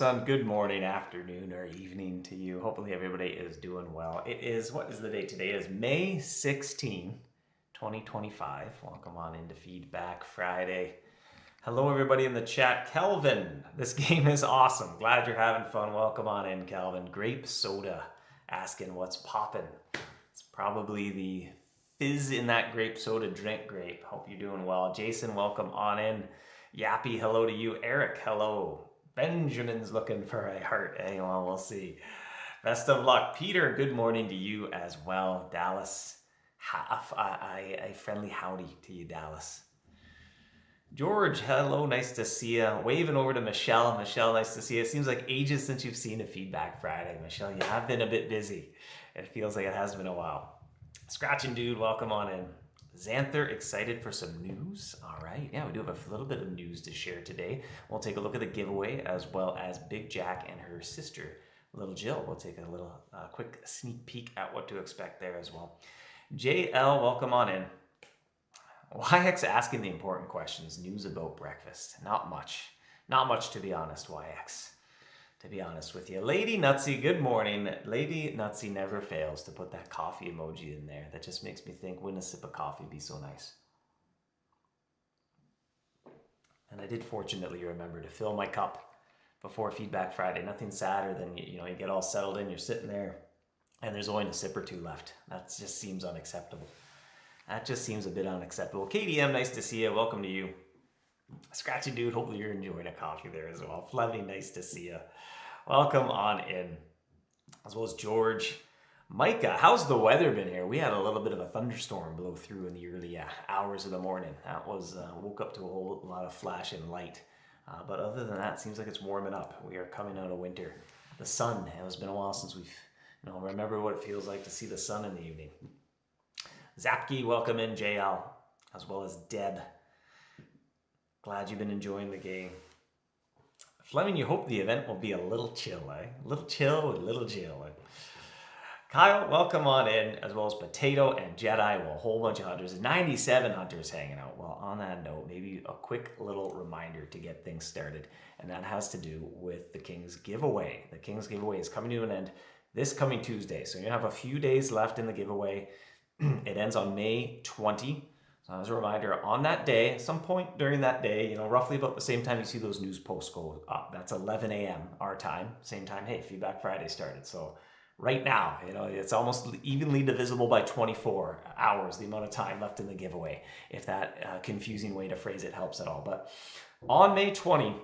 MouseHunt. Good morning, afternoon, or evening to you. Hopefully everybody is doing well. It is, what is the date today? It is May 16, 2025. Welcome on into Feedback Friday. Hello everybody in the chat. Kelvin, this game is awesome. Glad you're having fun. Welcome on in, Kelvin. Grape Soda, asking what's poppin'. It's probably the fizz in that grape soda drink grape. Hope you're doing well. Jason, welcome on in. Yappy, hello to you. Eric, hello. Benjamin's looking for a heart. Hey, well, we'll see. Best of luck. Peter, good morning to you as well. Dallas, a friendly howdy to you, Dallas. George, hello, nice to see you. Waving over to Michelle. Michelle, nice to see you. It seems like ages since you've seen a Feedback Friday. Michelle, you have been a bit busy. It feels like it has been a while. Scratching Dude, welcome on in. Xanther, excited for some news? All right, yeah, we do have a little bit of news to share today. We'll take a look at the giveaway as well as Big Jaq and her sister, Lil Jill. We'll take a little quick sneak peek at what to expect there as well. JL, welcome on in. YX asking the important questions. News about breakfast. Not much. Not much, to be honest, YX. To be honest with you. Lady Nutsy, good morning. Lady Nutsy never fails to put that coffee emoji in there. That just makes me think, wouldn't a sip of coffee be so nice? And I did fortunately remember to fill my cup before Feedback Friday. Nothing sadder than, you get all settled in, you're sitting there, and there's only a sip or two left. That just seems unacceptable. That just seems a bit unacceptable. KDM, nice to see you. Welcome to you. Scratchy Dude, hopefully you're enjoying a coffee there as well. Flemmy, nice to see you. Welcome on in. As well as George. Micah, how's the weather been here? We had a little bit of a thunderstorm blow through in the early hours of the morning. That was, woke up to a whole lot of flashing light. But other than that, it seems like it's warming up. We are coming out of winter. The sun, it has been a while since we've, remember what it feels like to see the sun in the evening. Zapke, welcome in, JL, as well as Deb. Glad you've been enjoying the game. Fleming, you hope the event will be a little chill, eh? A little chill with Lil Jill. Kyle, welcome on in, as well as Potato and Jedi. Well, a whole bunch of hunters. 97 hunters hanging out. Well, on that note, maybe a quick little reminder to get things started, and that has to do with the King's Giveaway. The King's Giveaway is coming to an end this coming Tuesday, so you have a few days left in the giveaway. It ends on May 20. So as a reminder, on that day, some point during that day, roughly about the same time you see those news posts go up, that's 11 a.m. our time, same time, hey, Feedback Friday started. So right now, it's almost evenly divisible by 24 hours, the amount of time left in the giveaway, if that confusing way to phrase it helps at all. But on May 20,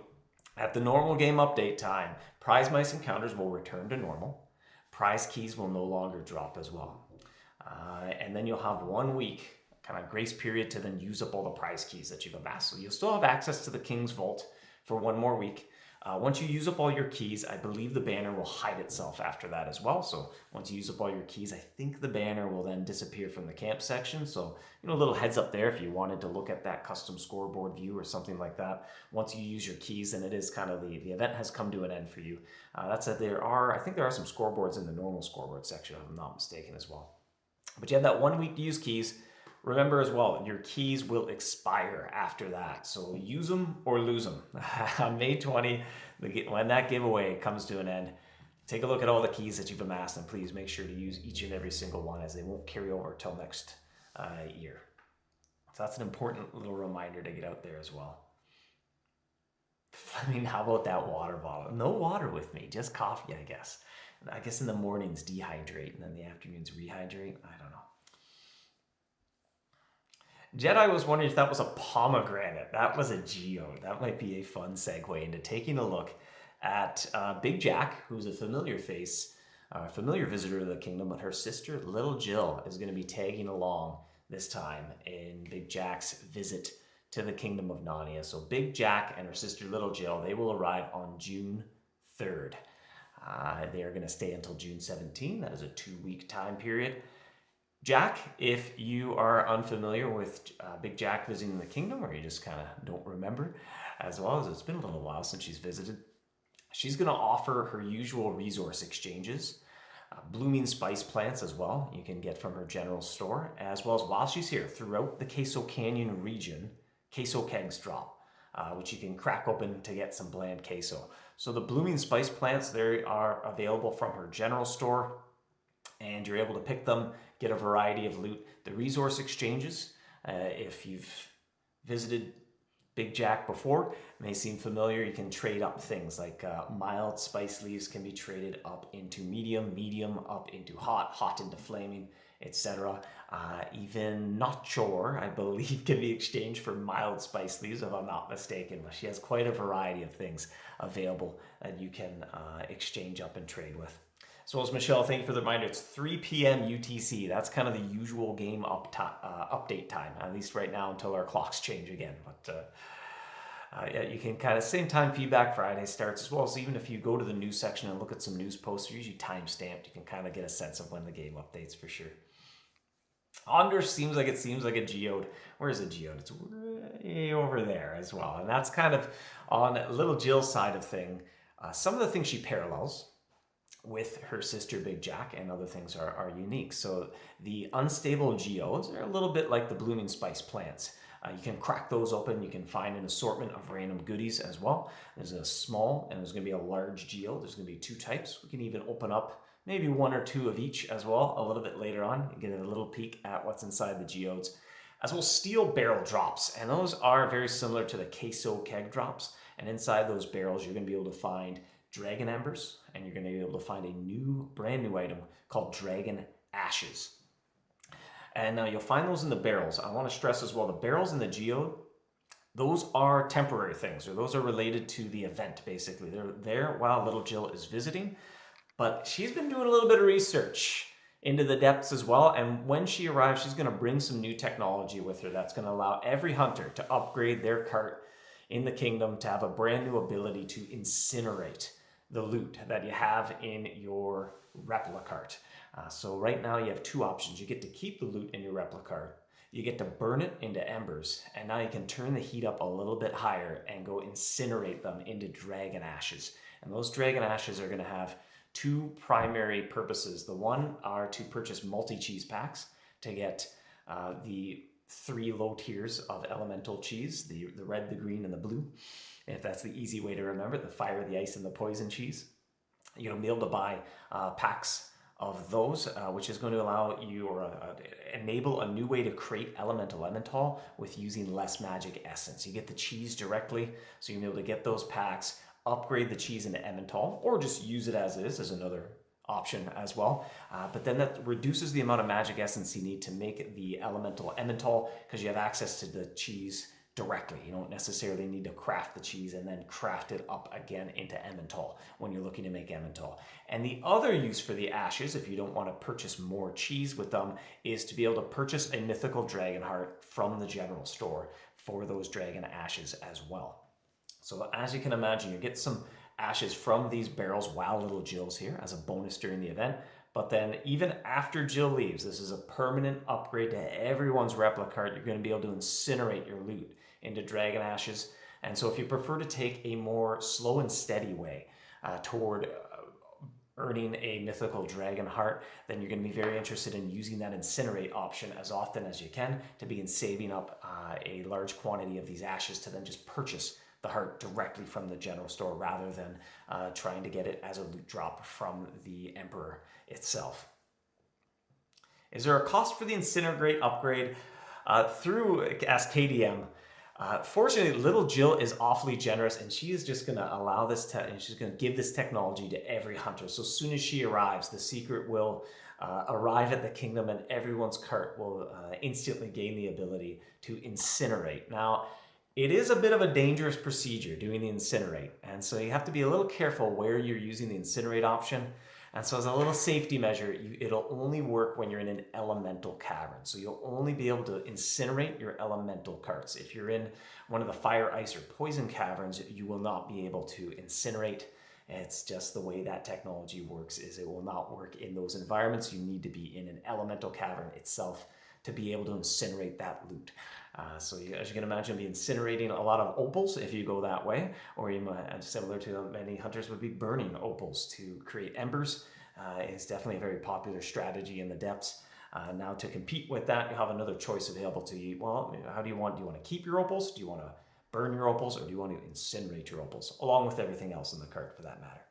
at the normal game update time, prize mice encounters will return to normal. Prize keys will no longer drop as well. And then you'll have 1 week kind of grace period to then use up all the prize keys that you've amassed. So you'll still have access to the King's Vault for 1 more week. Once you use up all your keys, I believe the banner will hide itself after that as well. So once you use up all your keys, I think the banner will then disappear from the camp section. So, a little heads up there if you wanted to look at that custom scoreboard view or something like that. Once you use your keys, then it is kind of the event has come to an end for you. That said, I think there are some scoreboards in the normal scoreboard section, if I'm not mistaken as well. But you have that 1 week to use keys. Remember as well, your keys will expire after that. So use them or lose them. On May 20, when that giveaway comes to an end, take a look at all the keys that you've amassed and please make sure to use each and every single one as they won't carry over till next year. So that's an important little reminder to get out there as well. I mean, how about that water bottle? No water with me, just coffee, I guess. I guess in the mornings dehydrate and then the afternoons rehydrate. I don't know. Jedi was wondering if that was a pomegranate. That was a geode. That might be a fun segue into taking a look at Big Jaq, who's a familiar face, familiar visitor to the kingdom, but her sister, Lil Jill, is going to be tagging along this time in Big Jaq's visit to the kingdom of Narnia. So Big Jaq and her sister, Lil Jill, they will arrive on June 3rd. They are going to stay until June 17. That is a 2-week time period. Jaq, if you are unfamiliar with Big Jaq visiting the kingdom, or you just kind of don't remember, as well as it's been a little while since she's visited, she's going to offer her usual resource exchanges, blooming spice plants as well, you can get from her general store, as well as while she's here, throughout the Queso Canyon region, queso kegs drop. which you can crack open to get some bland queso. So the blooming spice plants, they are available from her general store, and you're able to pick them, get a variety of loot. The resource exchanges, if you've visited Big Jaq before, may seem familiar. You can trade up things like mild spice leaves can be traded up into medium, medium up into hot, hot into flaming, etc. Even nacho, I believe, can be exchanged for mild spice leaves, if I'm not mistaken. She has quite a variety of things available that you can exchange up and trade with. As well as Michelle, thank you for the reminder. It's 3 p.m. UTC. That's kind of the usual game update time, at least right now until our clocks change again. But yeah, you can kind of, same time Feedback Friday starts, as well as even if you go to the news section and look at some news posts, they're usually time stamped. You can kind of get a sense of when the game updates for sure. Anders seems like a Geode. Where's a Geode? It's way over there as well. And that's kind of on Lil Jill's side of thing. Some of the things she parallels with her sister Big Jaq, and other things are unique. So the unstable geodes are a little bit like the blooming spice plants. You can crack those open. You can find an assortment of random goodies as well. There's a small and there's going to be a large geode. There's going to be 2 types. We can even open up maybe 1 or 2 of each as well a little bit later on. You get a little peek at what's inside the geodes. As well, steel barrel drops, and those are very similar to the queso keg drops. And inside those barrels, you're going to be able to find dragon embers, and you're going to be able to find a brand new item called dragon ashes. And now you'll find those in the barrels. I want to stress as well, the barrels in the geode, those are temporary things, or those are related to the event, basically. They're there while Lil Jill is visiting, but she's been doing a little bit of research into the depths as well, and when she arrives, she's going to bring some new technology with her that's going to allow every hunter to upgrade their cart in the kingdom to have a brand new ability to incinerate the loot that you have in your Replicart. So right now you have 2 options. You get to keep the loot in your Replicart, you get to burn it into embers, and now you can turn the heat up a little bit higher and go incinerate them into dragon ashes. And those dragon ashes are going to have 2 primary purposes. The one are to purchase multi-cheese packs to get the 3 low tiers of elemental cheese, the red, the green, and the blue. If that's the easy way to remember, the fire, the ice, and the poison cheese. You're going to be able to buy packs of those, which is going to allow you or enable a new way to create elemental Emmental with using less magic essence. You get the cheese directly, so you'll be able to get those packs, upgrade the cheese into Emmental, or just use it as is as another option as well. But then that reduces the amount of magic essence you need to make the elemental Emmental, because you have access to the cheese directly. You don't necessarily need to craft the cheese and then craft it up again into Emmental when you're looking to make Emmental. And the other use for the ashes, if you don't want to purchase more cheese with them, is to be able to purchase a mythical dragon heart from the general store for those dragon ashes as well. So as you can imagine, you get some ashes from these barrels while Lil Jill's here as a bonus during the event. But then even after Jill leaves, this is a permanent upgrade to everyone's Replicart. You're going to be able to incinerate your loot into dragon ashes. And so if you prefer to take a more slow and steady way toward earning a mythical dragon heart, then you're going to be very interested in using that incinerate option as often as you can to begin saving up a large quantity of these ashes to then just purchase the heart directly from the general store rather than trying to get it as a loot drop from the Emperor itself. Is there a cost for the Incinerate upgrade? Through Ask KDM, fortunately, Lil Jill is awfully generous, and she is just going to allow this, and she's going to give this technology to every hunter. So as soon as she arrives, the secret will arrive at the kingdom, and everyone's cart will instantly gain the ability to incinerate. Now, it is a bit of a dangerous procedure doing the incinerate, and so you have to be a little careful where you're using the incinerate option. And so as a little safety measure, it'll only work when you're in an elemental cavern. So you'll only be able to incinerate your elemental carts. If you're in one of the fire, ice, or poison caverns, you will not be able to incinerate. It's just the way that technology works, is it will not work in those environments. You need to be in an elemental cavern itself to be able to incinerate that loot. So as you can imagine, be incinerating a lot of opals if you go that way, or you might, similar to many hunters, would be burning opals to create embers. It's definitely a very popular strategy in the depths. Now to compete with that, you have another choice available to you. Well, how do you want? Do you want to keep your opals? Do you want to burn your opals or do you want to incinerate your opals, along with everything else in the cart for that matter.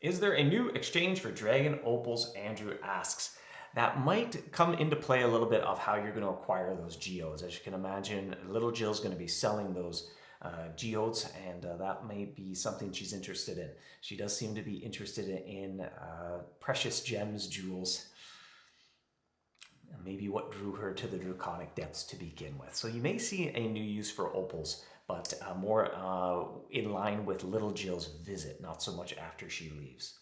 Is there a new exchange for dragon opals? Andrew asks. That might come into play a little bit of how you're going to acquire those geodes. As you can imagine, Little Jill's going to be selling those geodes, and that may be something she's interested in. She does seem to be interested in precious gems, jewels, and maybe what drew her to the Draconic Depths to begin with. So you may see a new use for opals, but more in line with Little Jill's visit, not so much after she leaves.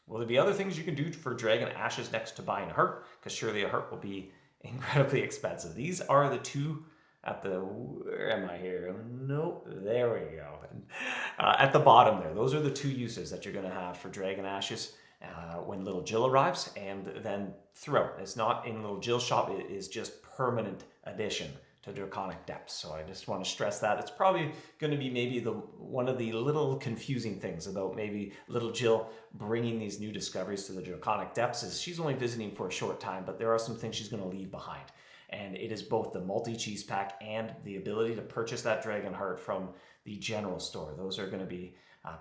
Will there be other things you can do for Dragon Ashes next to buying a heart? Because surely a heart will be incredibly expensive. These are the two at the, where am I here? Nope, there we go. At the bottom there, those are the two uses that you're going to have for Dragon Ashes when Little Jill arrives, and then throughout. It's not in Little Jill's shop, it is just permanent addition to Draconic Depths. So I just want to stress that. It's probably going to be maybe one of the little confusing things about maybe Little Jill bringing these new discoveries to the Draconic Depths is she's only visiting for a short time, but there are some things she's going to leave behind. And it is both the multi-cheese pack and the ability to purchase that Dragon Heart from the general store. Those are going to be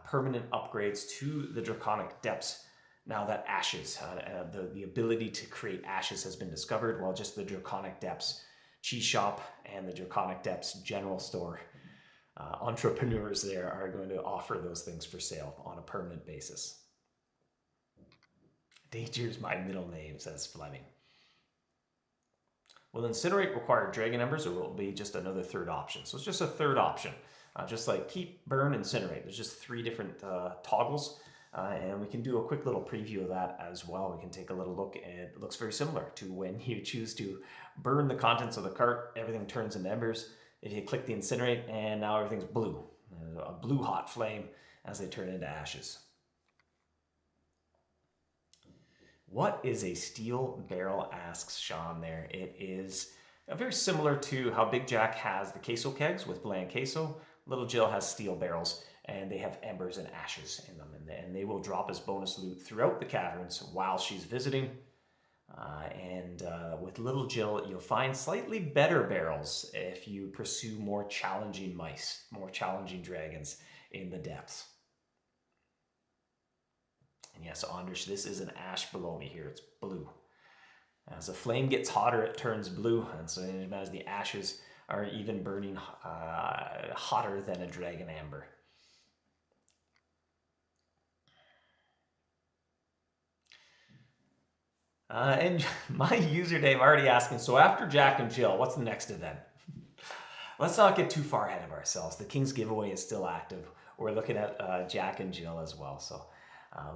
permanent upgrades to the Draconic Depths now that Ashes, the ability to create Ashes has been discovered, while just the Draconic Depths cheese shop and the Draconic Depths general store entrepreneurs there are going to offer those things for sale on a permanent basis. Danger's my middle name, says Fleming. Will Incinerate require Dragon Embers, or will it be just another third option? So it's just a third option. Just like Keep, Burn, Incinerate. There's just 3 different toggles. And we can do a quick little preview of that as well. We can take a little look, and it looks very similar to when you choose to burn the contents of the cart. Everything turns into embers. If you click the Incinerate, and now everything's blue. A blue hot flame as they turn into ashes. What is a steel barrel, asks Sean there. It is very similar to how Big Jaq has the queso kegs with bland queso. Little Jill has steel barrels, and they have embers and ashes in them, and they will drop as bonus loot throughout the caverns while she's visiting. With Little Jill, you'll find slightly better barrels if you pursue more challenging mice, more challenging dragons in the depths. And yes, Anders, this is an ash below me here. It's blue. As the flame gets hotter, it turns blue, and so as the ashes are even burning hotter than a dragon amber. And my username already asking, so after Jaq and Jill, what's the next event? Let's not get too far ahead of ourselves. The King's Giveaway is still active. We're looking at Jaq and Jill as well. So,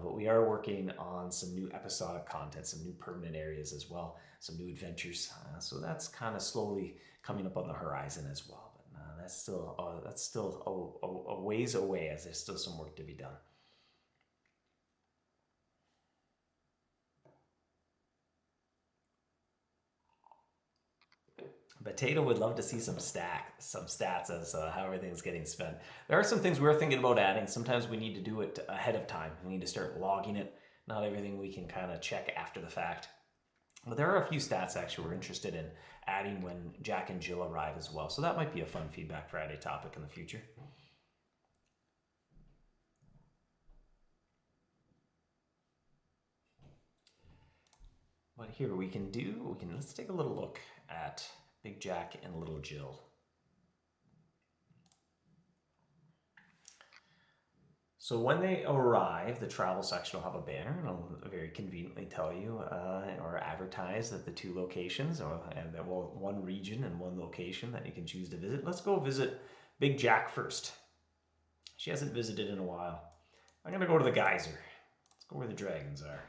but we are working on some new episodic content, some new permanent areas as well, some new adventures. So that's kind of slowly coming up on the horizon as well. But that's still a ways away, as there's still some work to be done. Potato would love to see some stats as how everything's getting spent. There are some things we're thinking about adding. Sometimes we need to do it ahead of time. We need to start logging it. Not everything we can kind of check after the fact. But there are a few stats actually we're interested in adding when Jaq and Jill arrive as well. So that might be a fun Feedback Friday topic in the future. But here let's take a little look at Big Jaq and Little Jill. So when they arrive, the travel section will have a banner, and it'll very conveniently tell you or advertise that the 2 locations, and then one region and 1 location that you can choose to visit. Let's go visit Big Jaq first. She hasn't visited in a while. I'm gonna go to the geyser. Let's go where the dragons are.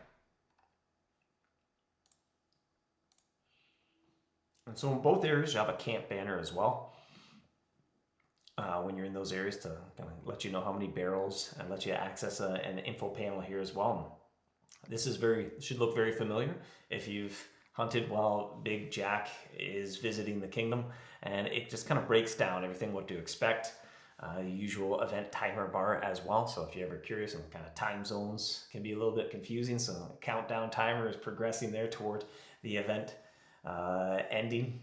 And so in both areas, you have a camp banner as well. When you're in those areas, to kind of let you know how many barrels and let you access an info panel here as well. This is should look very familiar if you've hunted while Big Jaq is visiting the kingdom, and it just kind of breaks down everything what to expect. Usual event timer bar as well. So if you're ever curious, and kind of time zones can be a little bit confusing. So countdown timer is progressing there toward the event ending.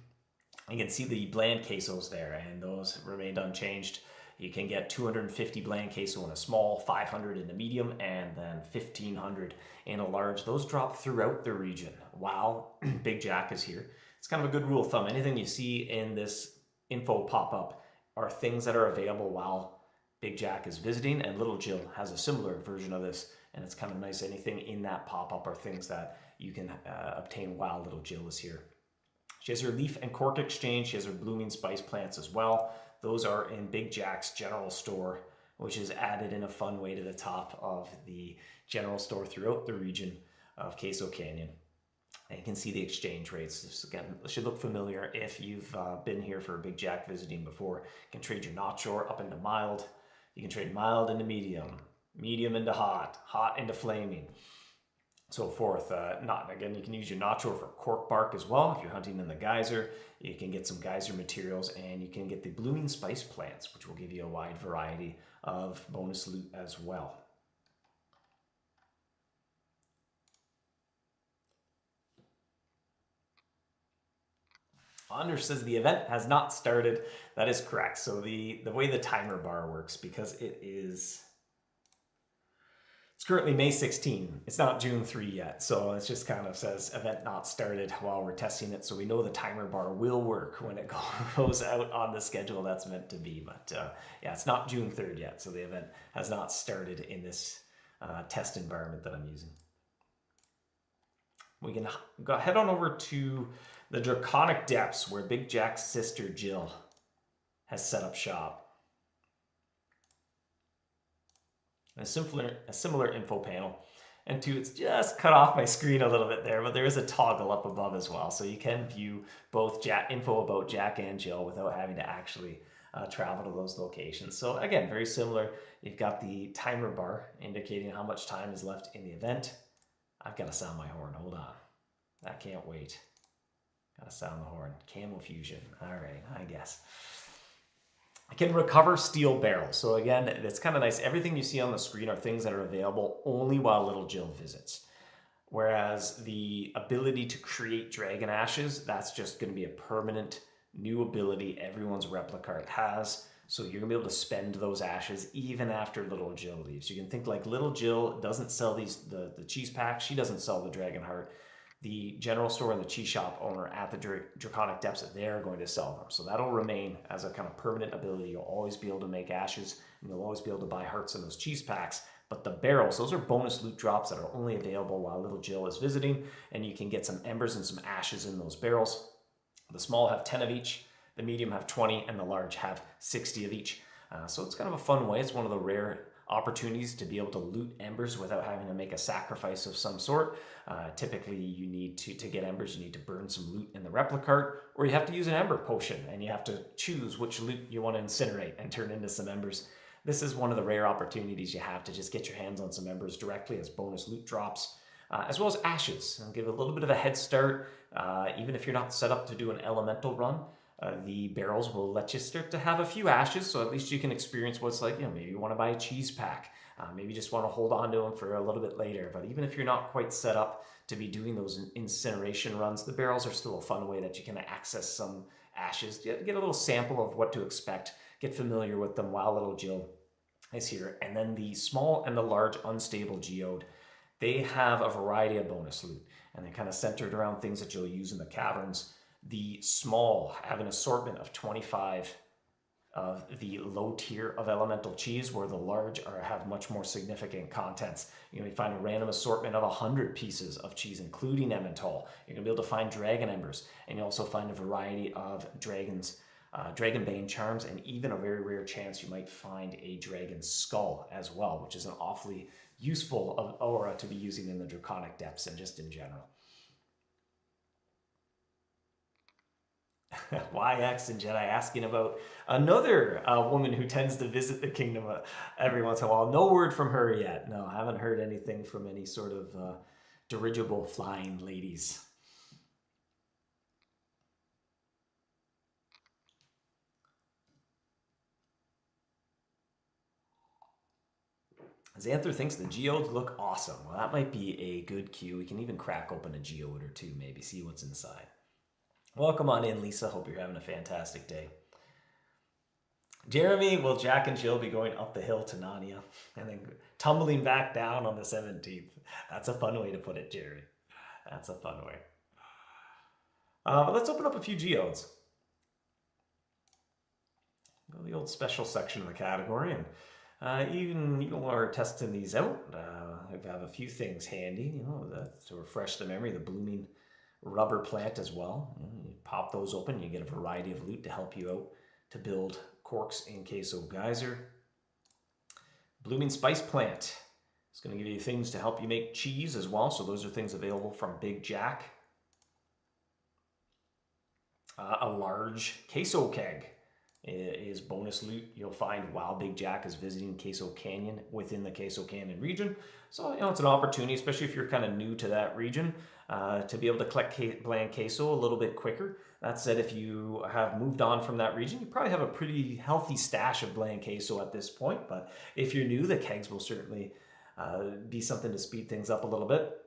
You can see the bland quesos there, and those remained unchanged. You can get 250 bland queso in a small, 500 in a medium, and then 1,500 in a large. Those drop throughout the region while Big Jaq is here. It's kind of a good rule of thumb. Anything you see in this info pop up are things that are available while Big Jaq is visiting, and Little Jill has a similar version of this, and it's kind of nice. Anything in that pop up are things that you can obtain while Little Jill is here. She has her leaf and cork exchange. She has her blooming spice plants as well. Those are in Big Jaq's general store, which is added in a fun way to the top of the general store throughout the region of Queso Canyon. And you can see the exchange rates. This, again, should look familiar if you've been here for a Big Jaq visiting before. You can trade your notch ore up into mild. You can trade mild into medium, medium into hot, hot into flaming, so forth. Again, you can use your notch ore for cork bark as well. If you're hunting in the geyser, you can get some geyser materials, and you can get the blooming spice plants, which will give you a wide variety of bonus loot as well. Anders says the event has not started. That is correct. So the way the timer bar works, because it's currently May 16. It's not June 3 yet. So it just kind of says event not started while we're testing it. So we know the timer bar will work when it goes out on the schedule that's meant to be. But yeah, it's not June 3rd yet. So the event has not started in this test environment that I'm using. We can head on over to the Draconic Depths, where Big Jaq's sister Jill has set up shop. A similar info panel. And two, it's just cut off my screen a little bit there, but there is a toggle up above as well. So you can view both info about Jaq and Jill without having to actually travel to those locations. So again, very similar. You've got the timer bar indicating how much time is left in the event. I've got to sound my horn. Hold on. I can't wait. Got to sound the horn. Camo fusion. All right, I guess. I can recover steel barrels. So again, it's kind of nice. Everything you see on the screen are things that are available only while Little Jill visits. Whereas the ability to create dragon ashes, that's just going to be a permanent new ability everyone's Replicart has. So you're going to be able to spend those ashes even after Little Jill leaves. You can think like Little Jill doesn't sell the cheese packs. She doesn't sell the Dragon Heart. The general store and the cheese shop owner at the Draconic Depths, they're going to sell them. So that'll remain as a kind of permanent ability. You'll always be able to make ashes, and you'll always be able to buy hearts in those cheese packs. But the barrels, those are bonus loot drops that are only available while Little Jill is visiting, and you can get some embers and some ashes in those barrels. The small have 10 of each, the medium have 20, and the large have 60 of each. So it's kind of a fun way. It's one of the rare opportunities to be able to loot embers without having to make a sacrifice of some sort. Typically, you need to get embers, you need to burn some loot in the Replicart, or you have to use an ember potion, and you have to choose which loot you want to incinerate and turn into some embers. This is one of the rare opportunities you have to just get your hands on some embers directly as bonus loot drops, as well as ashes, and give a little bit of a head start. Even if you're not set up to do an elemental run, the barrels will let you start to have a few ashes, so at least you can experience what it's like. Maybe you want to buy a cheese pack, maybe you just want to hold on to them for a little bit later. But even if you're not quite set up to be doing those incineration runs, the barrels are still a fun way that you can access some ashes, get a little sample of what to expect, get familiar with them while Little Jill is here. And then the small and the large unstable geode, they have a variety of bonus loot, and they're kind of centered around things that you'll use in the caverns. The small have an assortment of 25 of the low tier of elemental cheese, where the large have much more significant contents. You find a random assortment of 100 pieces of cheese, including Emmental. You're going to be able to find dragon embers, and you also find a variety of dragons, Dragonbane charms, and even a very rare chance you might find a dragon skull as well, which is an awfully useful aura to be using in the Draconic Depths and just in general. YX and Jedi asking about another woman who tends to visit the kingdom every once in a while. No word from her yet. No, I haven't heard anything from any sort of dirigible flying ladies. Xanther thinks the geodes look awesome. Well, that might be a good cue. We can even crack open a geode or two, maybe see what's inside. Welcome on in, Lisa. Hope you're having a fantastic day. Jeremy, will Jaq and Jill be going up the hill to Narnia and then tumbling back down on the 17th? That's a fun way to put it, Jeremy. That's a fun way. But let's open up a few geodes. Go to the old special section of the category, and even while we're testing these out, I have a few things handy, to refresh the memory. The blooming rubber plant as well. You pop those open, you get a variety of loot to help you out to build corks in Queso Geyser. Blooming spice plant. It's going to give you things to help you make cheese as well. So those are things available from Big Jaq. A large queso keg is bonus loot you'll find while Big Jaq is visiting Queso Canyon within the Queso Canyon region. So, it's an opportunity, especially if you're kind of new to that region, to be able to collect bland queso a little bit quicker. That said, if you have moved on from that region, you probably have a pretty healthy stash of bland queso at this point. But if you're new, the kegs will certainly be something to speed things up a little bit.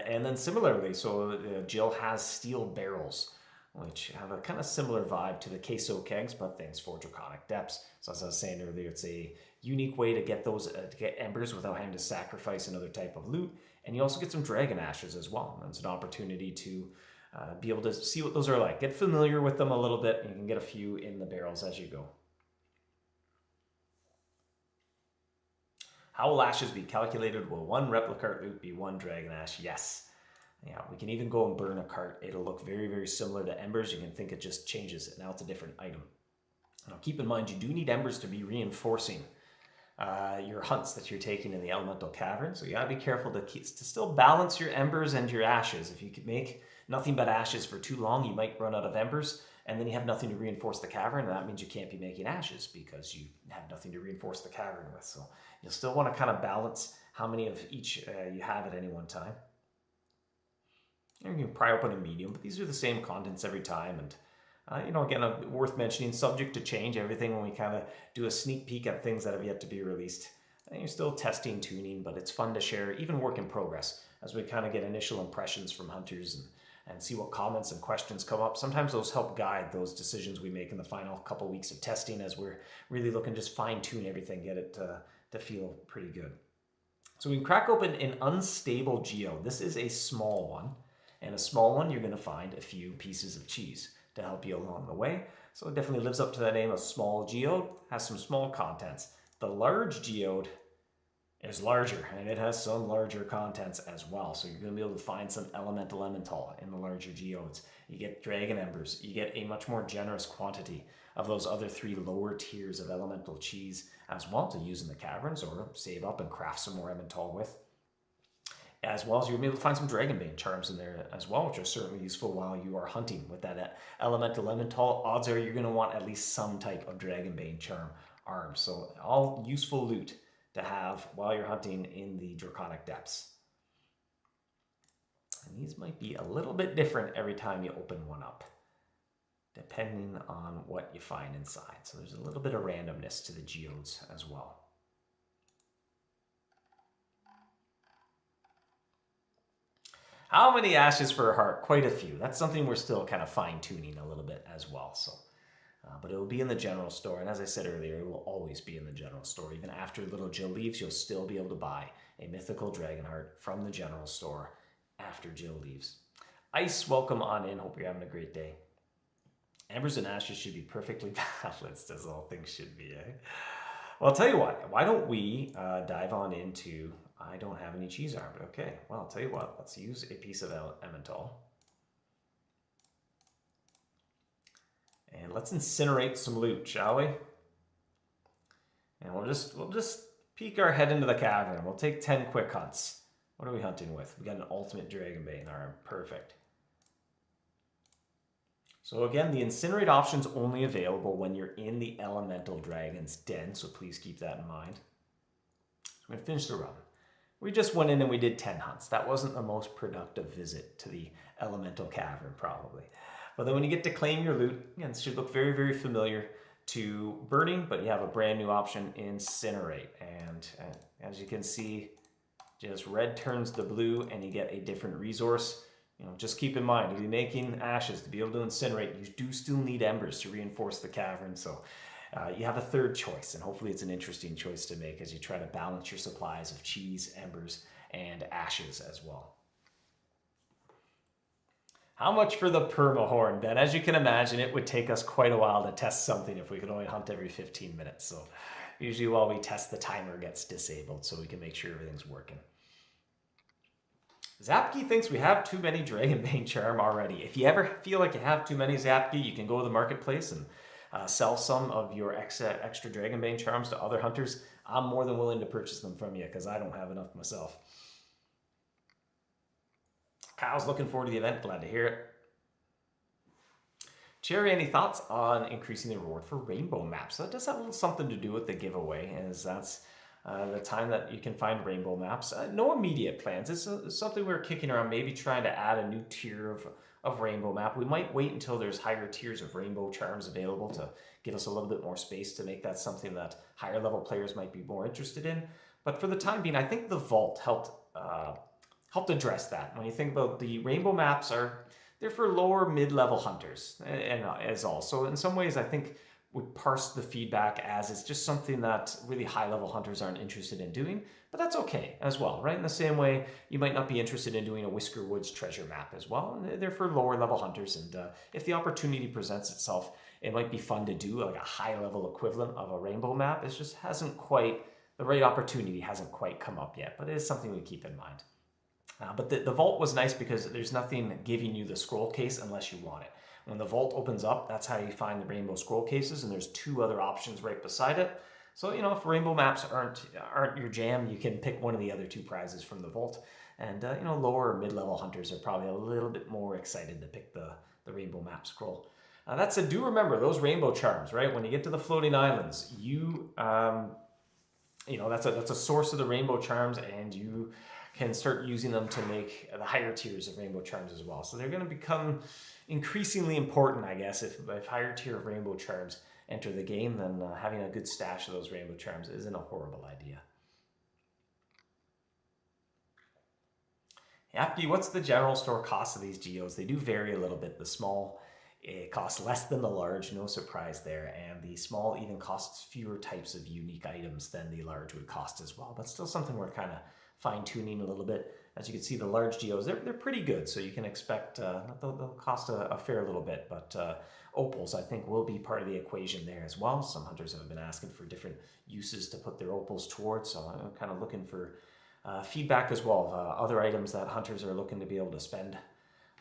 And then similarly, so Jill has steel barrels, which have a kind of similar vibe to the queso kegs, but things for Draconic Depths. So as I was saying earlier, it's a unique way to get those to get embers without having to sacrifice another type of loot. And you also get some dragon ashes as well. And it's an opportunity to be able to see what those are like. Get familiar with them a little bit, and you can get a few in the barrels as you go. How will ashes be calculated? Will one Replicart loot be one dragon ash? Yes. Yeah, we can even go and burn a cart. It'll look very, very similar to embers. You can think it just changes it. Now it's a different item. Now keep in mind, you do need embers to be reinforcing your hunts that you're taking in the elemental cavern. So you gotta be careful to still balance your embers and your ashes. If you could make nothing but ashes for too long, you might run out of embers, and then you have nothing to reinforce the cavern, and that means you can't be making ashes because you have nothing to reinforce the cavern with. So you'll still want to kind of balance how many of each you have at any one time. You can pry open a medium, but these are the same contents every time. And, again, worth mentioning, subject to change, everything when we kind of do a sneak peek at things that have yet to be released. And you're still testing, tuning, but it's fun to share, even work in progress, as we kind of get initial impressions from hunters and see what comments and questions come up. Sometimes those help guide those decisions we make in the final couple weeks of testing as we're really looking to just fine-tune everything, get it to feel pretty good. So we can crack open an unstable geode. This is a small one. And a small one, you're going to find a few pieces of cheese to help you along the way. So it definitely lives up to that name. A small geode has some small contents. The large geode is larger, and it has some larger contents as well. So you're going to be able to find some elemental emmental in the larger geodes. You get dragon embers. You get a much more generous quantity of those other three lower tiers of elemental cheese as well to use in the caverns or save up and craft some more emmental with. As well as you'll be able to find some Dragonbane charms in there as well, which are certainly useful while you are hunting with that elemental emmental. Odds are you're going to want at least some type of Dragonbane charm arms. So all useful loot to have while you're hunting in the Draconic Depths. And these might be a little bit different every time you open one up, depending on what you find inside. So there's a little bit of randomness to the geodes as well. How many ashes for a heart? Quite a few. That's something we're still kind of fine-tuning a little bit as well. So, but it will be in the general store. And as I said earlier, it will always be in the general store. Even after Little Jill leaves, you'll still be able to buy a mythical dragon heart from the general store after Jill leaves. Ice, welcome on in. Hope you're having a great day. Embers and ashes should be perfectly balanced, as all things should be, eh? Well, I'll tell you what. Why don't we dive on into... I don't have any cheese arm, but okay. Well, I'll tell you what. Let's use a piece of emmental. And let's incinerate some loot, shall we? And we'll just peek our head into the cavern. We'll take 10 quick hunts. What are we hunting with? We got an ultimate Dragonbane arm. Perfect. So again, the incinerate option's only available when you're in the elemental dragon's den, so please keep that in mind. So I'm gonna finish the run. We just went in and we did 10 hunts. That wasn't the most productive visit to the elemental cavern, probably. But then when you get to claim your loot, again, it should look very, very familiar to burning, but you have a brand new option, Incinerate. And as you can see, just red turns to blue and you get a different resource. just keep in mind, to be making ashes, to be able to incinerate, you do still need embers to reinforce the cavern. So you have a third choice, and hopefully it's an interesting choice to make as you try to balance your supplies of cheese, embers, and ashes as well. How much for the permahorn, Ben? As you can imagine, it would take us quite a while to test something if we could only hunt every 15 minutes. So usually while we test, the timer gets disabled so we can make sure everything's working. Zapke thinks we have too many Dragonbane Charm already. If you ever feel like you have too many, Zapke, you can go to the marketplace and sell some of your extra Dragonbane Charms to other hunters. I'm more than willing to purchase them from you because I don't have enough myself. Kyle's looking forward to the event. Glad to hear it. Cherry, any thoughts on increasing the reward for rainbow maps? That does have a little something to do with the giveaway, as that's the time that you can find rainbow maps. No immediate plans. It's something we're kicking around, maybe trying to add a new tier of rainbow map. We might wait until there's higher tiers of rainbow charms available to give us a little bit more space to make that something that higher level players might be more interested in. But for the time being, I think the Vault helped address that. When you think about the rainbow maps, they're for lower mid-level hunters and as all. So in some ways, I think we parse the feedback as it's just something that really high-level hunters aren't interested in doing, but that's okay as well, right? In the same way, you might not be interested in doing a Whisker Woods treasure map as well. They're for lower-level hunters, and if the opportunity presents itself, it might be fun to do like a high-level equivalent of a rainbow map. It just the right opportunity hasn't quite come up yet, but it is something we keep in mind. But the Vault was nice because there's nothing giving you the scroll case unless you want it. When the Vault opens up, that's how you find the rainbow scroll cases, and there's 2 other options right beside it. So, if rainbow maps aren't your jam, you can pick one of the other 2 prizes from the Vault. And, lower or mid-level hunters are probably a little bit more excited to pick the rainbow map scroll. That said, do remember those rainbow charms, right? When you get to the floating islands, that's a source of the rainbow charms, and you can start using them to make the higher tiers of rainbow charms as well. So they're going to become increasingly important, I guess, if higher tier of rainbow charms enter the game, then having a good stash of those rainbow charms isn't a horrible idea. Yapke, what's the general store cost of these geodes? They do vary a little bit. The small, it costs less than the large, no surprise there, and the small even costs fewer types of unique items than the large would cost as well, but still something we're kind of fine-tuning a little bit. As you can see, the large geodes, they're pretty good, so you can expect they'll cost a fair little bit, but opals, I think, will be part of the equation there as well. Some hunters have been asking for different uses to put their opals towards, so I'm kind of looking for feedback as well of other items that hunters are looking to be able to spend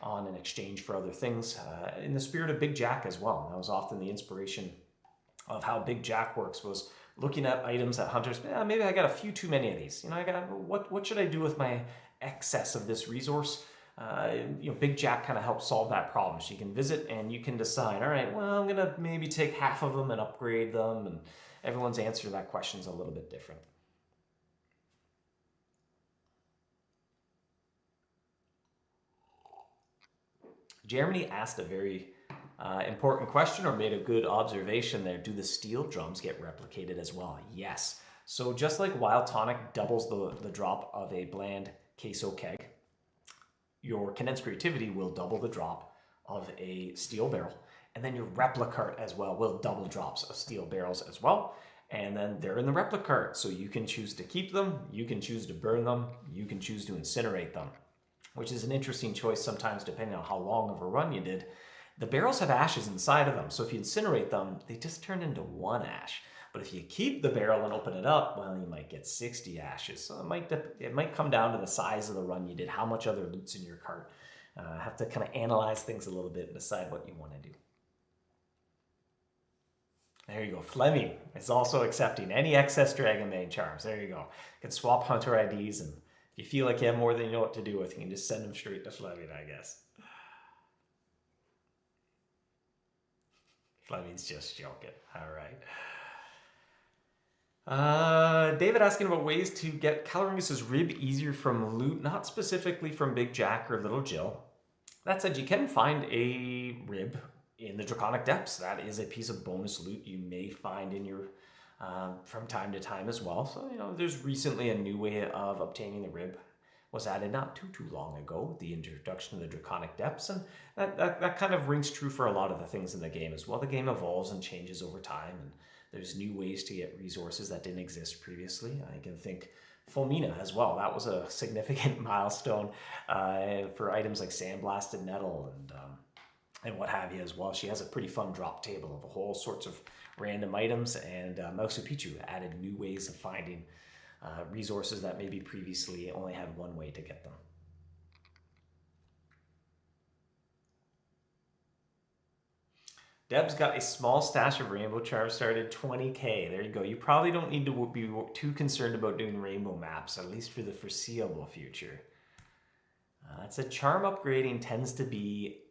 on in exchange for other things. In the spirit of Big Jaq as well. That was often the inspiration of how Big Jaq works, was looking at items that hunters, maybe I got a few too many of these. What should I do with my excess of this resource? Big Jaq kind of helps solve that problem. So you can visit and you can decide, all right, well, I'm gonna maybe take half of them and upgrade them, and everyone's answer to that question is a little bit different. Jeremy asked a very important question, or made a good observation there. Do the steel drums get replicated as well? Yes. So just like Wild Tonic doubles the drop of a bland queso keg, your Condensed Creativity will double the drop of a steel barrel. And then your Replicart as well will double drops of steel barrels as well. And then they're in the Replicart, so you can choose to keep them, you can choose to burn them, you can choose to incinerate them, which is an interesting choice sometimes depending on how long of a run you did. The barrels have ashes inside of them, so if you incinerate them, they just turn into 1 ash. But if you keep the barrel and open it up, well, you might get 60 ashes. So it might come down to the size of the run you did, how much other loot's in your cart. Have to kind of analyze things a little bit and decide what you want to do. There you go. Fleming is also accepting any excess Dragonbane charms. There you go. You can swap hunter IDs, and if you feel like you have more than you know what to do with, you can just send them straight to Fleming, I guess. Fleming's just joking. All right. David asking about ways to get Caloringus's rib easier from loot, not specifically from Big Jaq or Lil Jill. That said, you can find a rib in the Draconic Depths. That is a piece of bonus loot you may find in your from time to time as well. So, there's recently a new way of obtaining the rib was added not too long ago, the introduction of the Draconic Depths, and that kind of rings true for a lot of the things in the game as well. The game evolves and changes over time, and there's new ways to get resources that didn't exist previously. I can think Fulmina as well. That was a significant milestone for items like sandblasted nettle and what have you as well. She has a pretty fun drop table of a whole sorts of random items, and MouseHunt added new ways of finding resources that maybe previously only had one way to get them. Deb's got a small stash of rainbow charms, started 20k. There you go. You probably don't need to be too concerned about doing rainbow maps, at least for the foreseeable future. That's a charm upgrading tends to be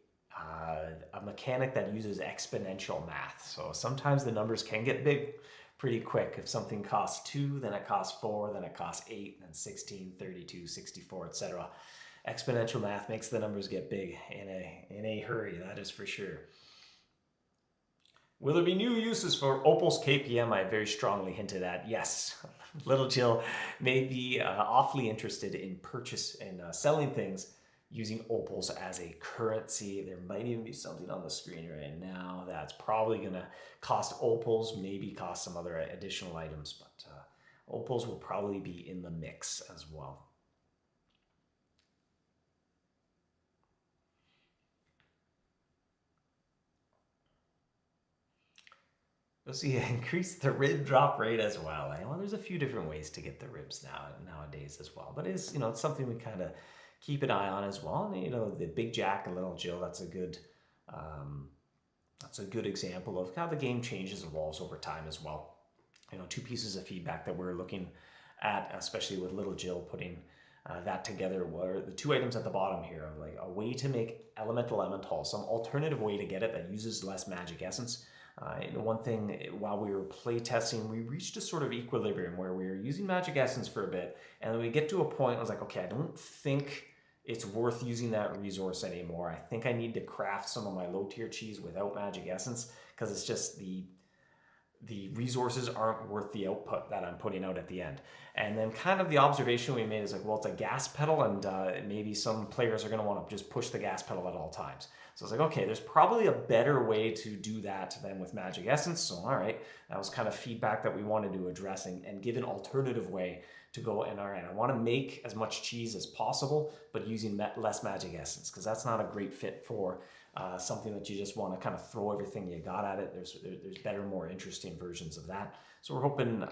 a mechanic that uses exponential math. So sometimes the numbers can get big pretty quick. If something costs 2, then it costs 4, then it costs 8, then 16, 32, 64, etc. Exponential math makes the numbers get big in a hurry, that is for sure. Will there be new uses for Opal's KPM? I very strongly hinted at yes. Little Jill may be awfully interested in selling things using opals as a currency. There might even be something on the screen right now that's probably going to cost opals, maybe cost some other additional items, but opals will probably be in the mix as well. You'll see increase the rib drop rate as well. Well, there's a few different ways to get the ribs nowadays as well, but it's it's something we kind of keep an eye on as well. And, the big Jaq and Lil Jill, that's a good example of how the game changes, evolves over time as well. 2 pieces of feedback that we're looking at, especially with Lil Jill putting that together, were the 2 items at the bottom here, of like a way to make elemental Emmental, some alternative way to get it that uses less magic essence. One thing, while we were playtesting, we reached a sort of equilibrium where we were using magic essence for a bit, and then we get to a point, I was like, okay, I don't think it's worth using that resource anymore. I think I need to craft some of my low tier cheese without magic essence, because it's just the resources aren't worth the output that I'm putting out at the end. And then kind of the observation we made is like, well, it's a gas pedal, and maybe some players are going to want to just push the gas pedal at all times. So it's like, okay, there's probably a better way to do that than with magic essence. So all right, that was kind of feedback that we wanted to address and give an alternative way to go in. All right, I want to make as much cheese as possible, but using less magic essence, because that's not a great fit for something that you just want to kind of throw everything you got at it. There's better, more interesting versions of that. So we're hoping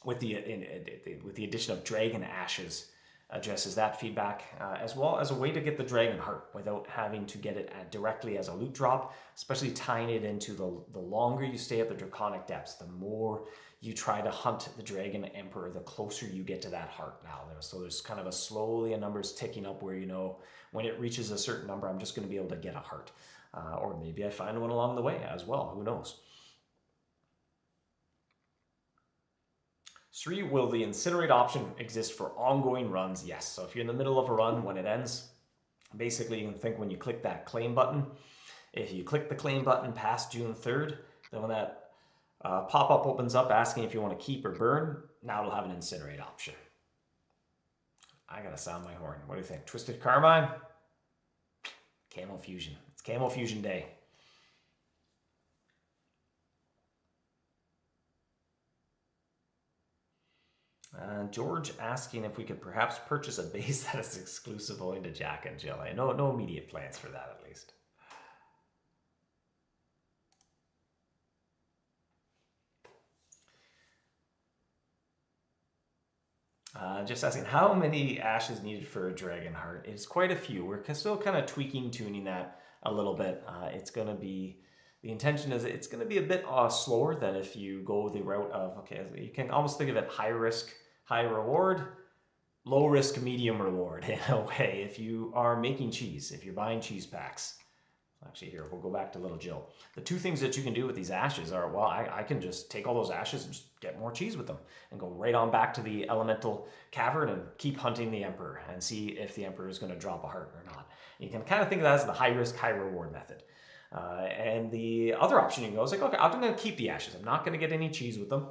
with the addition of Dragon Ashes addresses that feedback, as well as a way to get the Dragon Heart without having to get it directly as a loot drop, especially tying it into the longer you stay at the Draconic Depths, the more you try to hunt the Dragon Emperor, the closer you get to that heart now. So there's kind of a numbers ticking up where when it reaches a certain number, I'm just going to be able to get a heart. Or maybe I find one along the way as well, who knows. Sri, will the Incinerate option exist for ongoing runs? Yes. So if you're in the middle of a run, when it ends, basically you can think when you click that claim button, if you click the claim button past June 3rd, then when that pop-up opens up asking if you want to keep or burn, now it'll have an Incinerate option. I gotta sound my horn. What do you think? Twisted Carmine? Camo Fusion. It's Camo Fusion Day. George asking if we could perhaps purchase a base that is exclusive only to Jaq and Jill. No immediate plans for that, at least. Just asking how many ashes needed for a Dragon Heart. It's quite a few. We're still kind of tuning that a little bit. The intention is it's going to be a bit slower than if you go the route of, okay, you can almost think of it high risk, high reward, low risk, medium reward in a way. If you are making cheese, if you're buying cheese packs, actually here, we'll go back to Lil Jill. The 2 things that you can do with these ashes are, well, I can just take all those ashes and just get more cheese with them and go right on back to the elemental cavern and keep hunting the Emperor and see if the Emperor is going to drop a heart or not. You can kind of think of that as the high risk, high reward method. And the other option you can go is like, okay, I'm going to keep the ashes. I'm not going to get any cheese with them,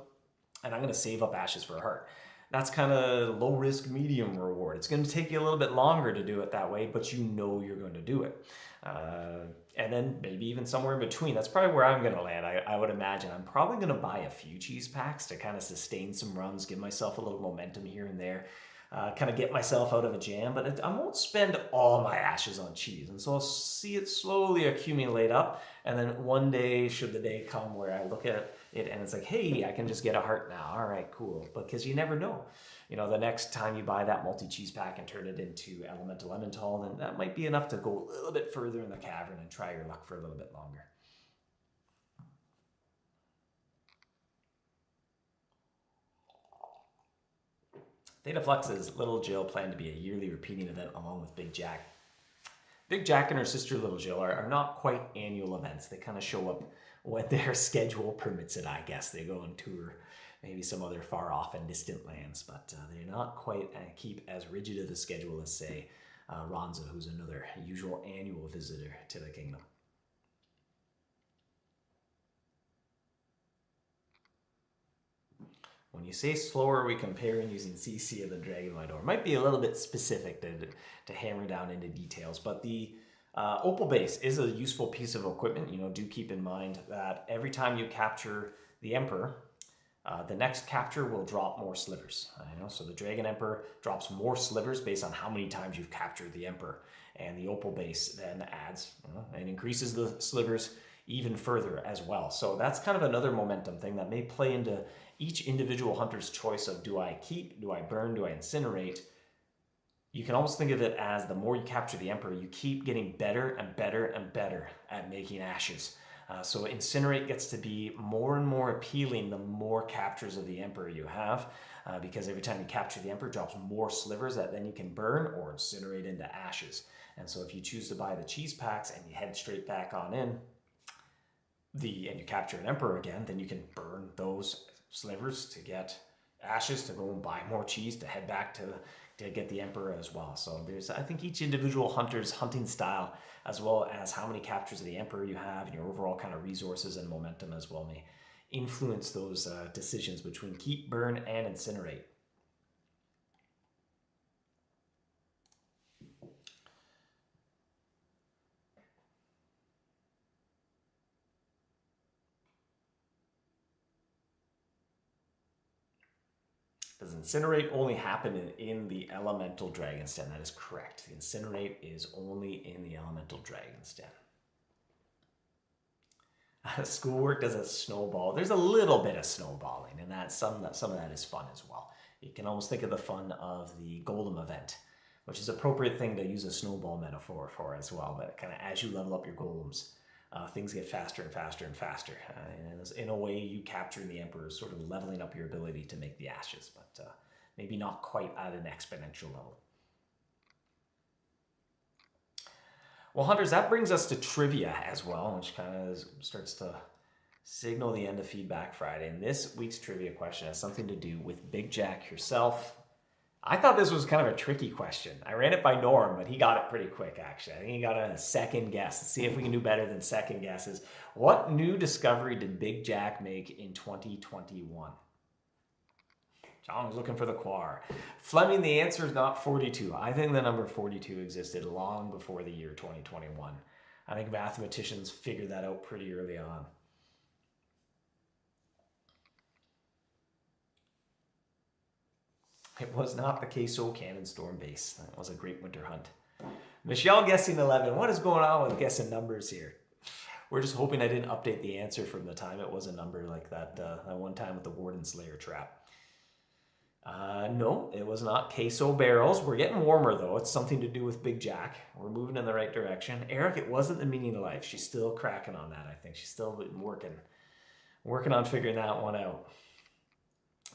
and I'm going to save up ashes for a heart. That's kind of low risk, medium reward. It's going to take you a little bit longer to do it that way, but you know you're going to do it. And then maybe even somewhere in between. That's probably where I'm going to land. I would imagine I'm probably going to buy a few cheese packs to kind of sustain some runs, give myself a little momentum here and there, kind of get myself out of a jam. But I won't spend all my ashes on cheese. And so I'll see it slowly accumulate up. And then one day, should the day come where I look at it and it's like, hey, I can just get a heart now. All right, cool. Because you never know. You know, the next time you buy that multi-cheese pack and turn it into Elemental Emmental, then that might be enough to go a little bit further in the cavern and try your luck for a little bit longer. Theta Flux's Lil Jill planned to be a yearly repeating event along with Big Jaq. Big Jaq and her sister Lil Jill are not quite annual events. They kind of show up when their schedule permits it, I guess. They go on tour, maybe some other far off and distant lands, but they're not quite keep as rigid of a schedule as, say, Ronza, who's another usual annual visitor to the kingdom. When you say slower, we compare using CC of the Dragon Door. Might be a little bit specific to hammer down into details, but the Opal Base is a useful piece of equipment. You know, do keep in mind that every time you capture the Emperor, the next capture will drop more slivers. So the Dragon Emperor drops more slivers based on how many times you've captured the Emperor, and the Opal Base then adds and increases the slivers even further as well. So that's kind of another momentum thing that may play into each individual hunter's choice of, do I keep, do I burn, do I incinerate? You can almost think of it as the more you capture the Emperor, you keep getting better and better and better at making ashes. So Incinerate gets to be more and more appealing the more captures of the Emperor you have, because every time you capture the Emperor, it drops more slivers that then you can burn or incinerate into ashes. And so if you choose to buy the cheese packs and you head straight back on in, and you capture an Emperor again, then you can burn those slivers to get ashes to go and buy more cheese to head back to get the Emperor as well. So there's, I think, each individual hunter's hunting style, as well as how many captures of the Emperor you have and your overall kind of resources and momentum as well, may influence those decisions between keep, burn, and incinerate. Does Incinerate only happen in the Elemental Dragon's Den? That is correct. The Incinerate is only in the Elemental Dragon's Den. Schoolwork doesn't snowball. There's a little bit of snowballing, and that some of that is fun as well. You can almost think of the fun of the Golem event, which is an appropriate thing to use a snowball metaphor for as well. But kind of as you level up your golems, things get faster and faster and faster. And in a way, you capturing the Emperor is sort of leveling up your ability to make the ashes, but maybe not quite at an exponential level. Well, hunters, that brings us to trivia as well, which kind of starts to signal the end of Feedback Friday. And this week's trivia question has something to do with Big Jaq herself. I thought this was kind of a tricky question. I ran it by Norm, but he got it pretty quick, actually. I think he got a second guess. Let's see if we can do better than second guesses. What new discovery did Big Jaq make in 2021? John was looking for the quar. Fleming, the answer is not 42. I think the number 42 existed long before the year 2021. I think mathematicians figured that out pretty early on. It was not the Queso Canyon Storm Base. That was a great winter hunt. Michelle guessing 11. What is going on with guessing numbers here? We're just hoping I didn't update the answer from the time it was a number like that, that one time with the Warden Slayer trap. No, it was not Queso barrels. We're getting warmer though. It's something to do with Big Jaq. We're moving in the right direction. Eric, it wasn't the meaning of life. She's still cracking on that, I think. She's still working on figuring that one out.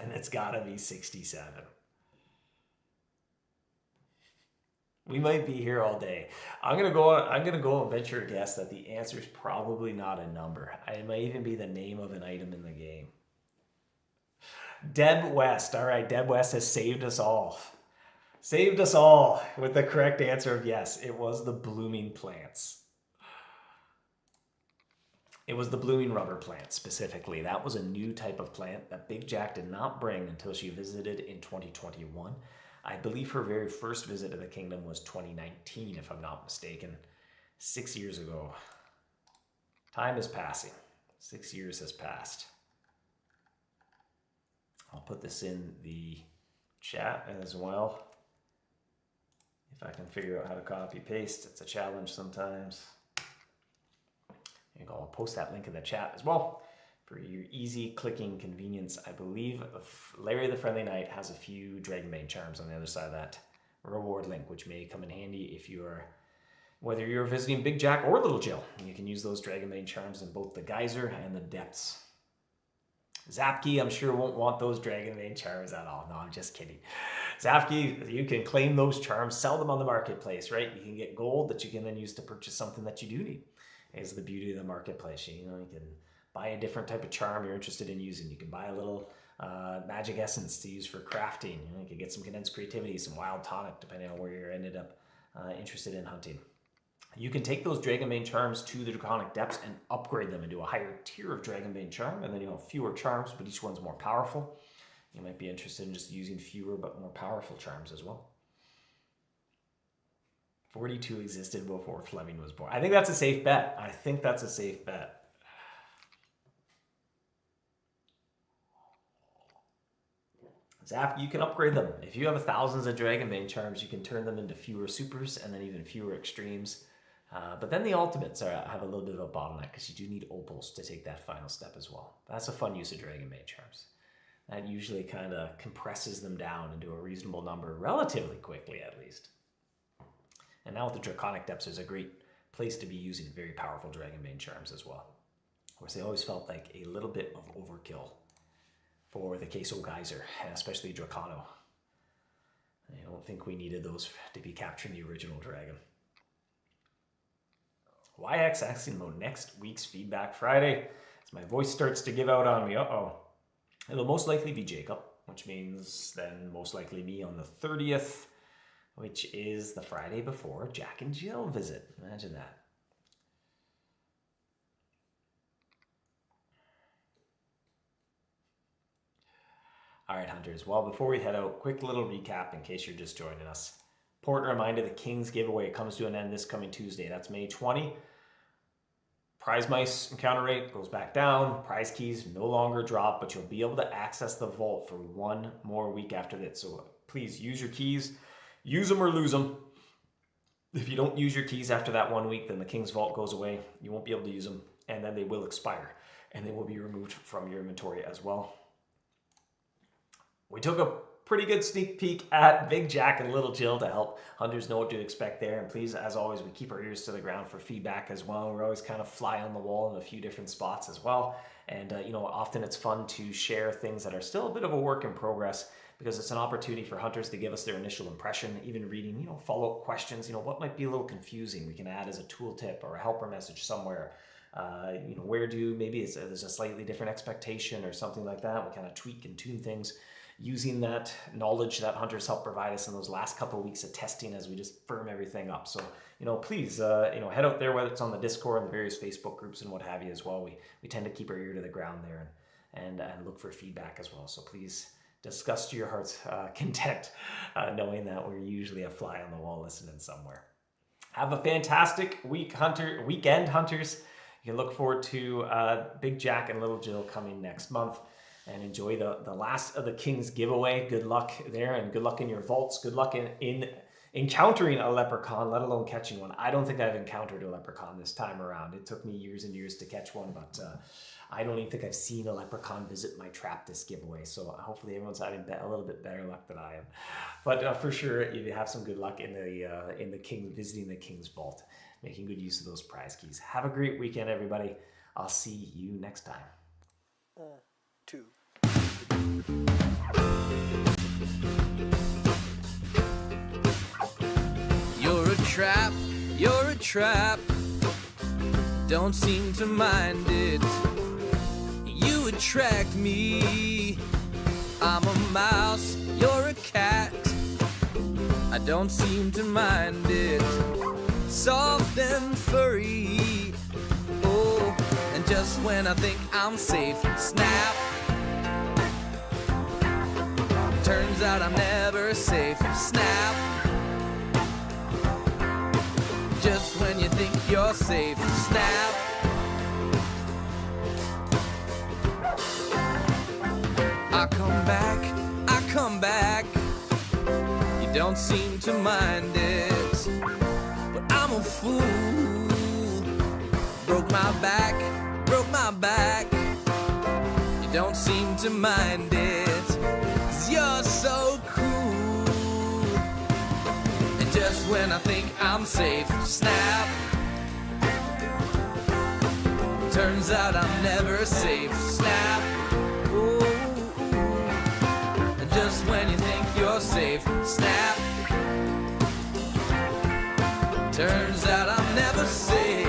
And it's gotta be 67. We might be here all day. I'm gonna go and venture a guess that the answer is probably not a number. It might even be the name of an item in the game. Deb West. All right, Deb West has saved us all. Saved us all with the correct answer of yes. It was the blooming plants. It was the blooming rubber plant specifically. That was a new type of plant that Big Jaq did not bring until she visited in 2021. I believe her very first visit to the kingdom was 2019, if I'm not mistaken. 6 years ago. Time is passing. 6 years has passed. I'll put this in the chat as well. If I can figure out how to copy paste, it's a challenge sometimes. I'll post that link in the chat as well for your easy clicking convenience. I believe Larry the Friendly Knight has a few Dragonbane charms on the other side of that reward link, which may come in handy if you are, whether you're visiting Big Jaq or Lil Jill. You can use those Dragonbane charms in both the Geyser and the Depths. Zapkey, I'm sure won't want those Dragonbane charms at all. No, I'm just kidding. Zapkey, you can claim those charms, sell them on the marketplace, right? You can get gold that you can then use to purchase something that you do need. Is the beauty of the marketplace. You know, you can buy a different type of charm you're interested in using. You can buy a little magic essence to use for crafting. You know, you can get some condensed creativity, some wild tonic, depending on where you're ended up interested in hunting. You can take those Dragonbane charms to the Draconic Depths and upgrade them into a higher tier of Dragonbane charm, and then you have fewer charms, but each one's more powerful. You might be interested in just using fewer but more powerful charms as well. 42 existed before Fleming was born. I think that's a safe bet. I think that's a safe bet. Zap, you can upgrade them. If you have thousands of Dragonbane charms, you can turn them into fewer supers and then even fewer extremes. But then the ultimates have a little bit of a bottleneck because you do need opals to take that final step as well. That's a fun use of Dragonbane charms. That usually kind of compresses them down into a reasonable number relatively quickly, at least. And now with the Draconic Depths, there's a great place to be using very powerful Dragonbane charms as well. Of course, they always felt like a little bit of overkill for the Queso Geyser, and especially Dracano. I don't think we needed those to be capturing the original dragon. YX Action Mode, next week's Feedback Friday. As my voice starts to give out on me, it'll most likely be Jacob, which means then most likely me on the 30th. Which is the Friday before Jaq and Jill visit. Imagine that. All right, hunters. Well, before we head out, quick little recap in case you're just joining us. Important reminder, the King's giveaway comes to an end this coming Tuesday. That's May 20. Prize mice encounter rate goes back down. Prize keys no longer drop, but you'll be able to access the vault for one more week after that. So please use your keys. Use them or lose them. If you don't use your keys after that 1 week, then the King's Vault goes away. You won't be able to use them, and then they will expire, and they will be removed from your inventory as well. We took a pretty good sneak peek at Big Jaq and Lil Jill to help hunters know what to expect there. And please, as always, we keep our ears to the ground for feedback as well. We're always kind of fly on the wall in a few different spots as well. And, often it's fun to share things that are still a bit of a work in progress, because it's an opportunity for hunters to give us their initial impression, even reading, follow-up questions, what might be a little confusing we can add as a tooltip or a helper message somewhere. Where maybe there's a slightly different expectation or something like that. We kind of tweak and tune things using that knowledge that hunters help provide us in those last couple of weeks of testing as we just firm everything up. So, please, head out there, whether it's on the Discord and the various Facebook groups and what have you as well. We tend to keep our ear to the ground there and look for feedback as well. So please, discuss to your heart's content, knowing that we're usually a fly on the wall listening somewhere. Have a fantastic weekend, hunters. You can look forward to Big Jaq and Lil Jill coming next month, and enjoy the last of the King's giveaway. Good luck there, and good luck in your vaults. Good luck in encountering a leprechaun, let alone catching one. I don't think I've encountered a leprechaun this time around. It took me years and years to catch one, but I don't even think I've seen a leprechaun visit my trap this giveaway. So hopefully everyone's having a little bit better luck than I am. But for sure, you have some good luck in the visiting the King's Vault, making good use of those prize keys. Have a great weekend, everybody. I'll see you next time. 1, 2. You're a trap, don't seem to mind it. You attract me, I'm a mouse, you're a cat, I don't seem to mind it. Soft and furry, oh, and And just when I think I'm safe, snap. Turns out I'm never safe, snap. Just when you think you're safe, snap. I come back. You don't seem to mind it, but I'm a fool. Broke my back. You don't seem to mind it, 'cause you're so cool. And just when I think I'm safe, snap. Turns out I'm never safe, snap. Ooh. And just when you think you're safe, snap. Turns out I'm never safe.